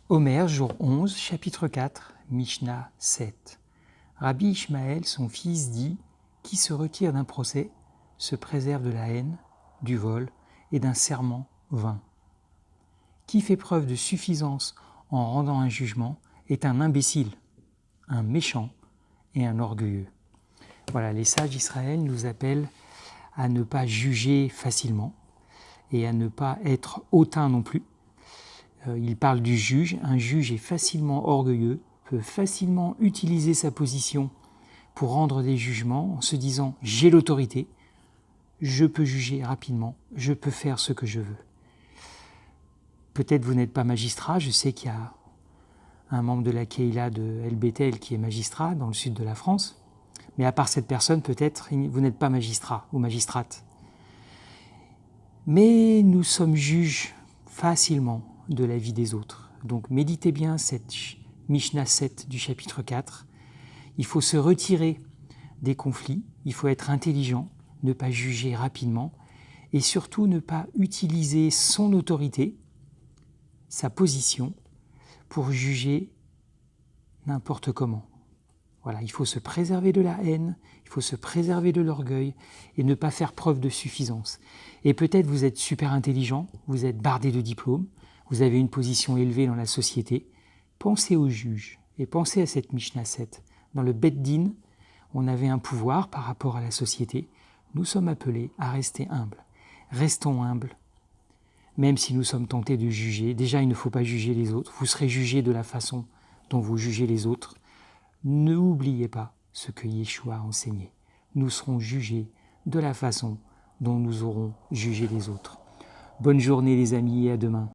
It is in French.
Omer, jour 11, chapitre 4, Mishnah 7. Rabbi Ishmaël, son fils, dit « Qui se retire d'un procès se préserve de la haine, du vol et d'un serment vain. Qui fait preuve de suffisance en rendant un jugement est un imbécile, un méchant et un orgueilleux. » Voilà, les sages d'Israël nous appellent à ne pas juger facilement et à ne pas être hautain non plus. Il parle du juge. Un juge est facilement orgueilleux, peut facilement utiliser sa position pour rendre des jugements en se disant « j'ai l'autorité, je peux juger rapidement, je peux faire ce que je veux ». Peut-être vous n'êtes pas magistrat, je sais qu'il y a un membre de la Keïla de El Bethel qui est magistrat dans le sud de la France, mais à part cette personne, peut-être vous n'êtes pas magistrat ou magistrate. Mais nous sommes juges facilement de la vie des autres. Donc méditez bien cette Mishnah 7 du chapitre 4. Il faut se retirer des conflits, il faut être intelligent, ne pas juger rapidement et surtout ne pas utiliser son autorité, sa position, pour juger n'importe comment. Voilà, il faut se préserver de la haine, il faut se préserver de l'orgueil et ne pas faire preuve de suffisance. Et peut-être vous êtes super intelligent, vous êtes bardé de diplômes, vous avez une position élevée dans la société. Pensez aux juges et pensez à cette Mishnah 7. Dans le Bet Din, on avait un pouvoir par rapport à la société. Nous sommes appelés à rester humbles. Restons humbles, même si nous sommes tentés de juger. Déjà, il ne faut pas juger les autres. Vous serez jugés de la façon dont vous jugez les autres. N'oubliez pas ce que Yeshua a enseigné. Nous serons jugés de la façon dont nous aurons jugé les autres. Bonne journée les amis et à demain.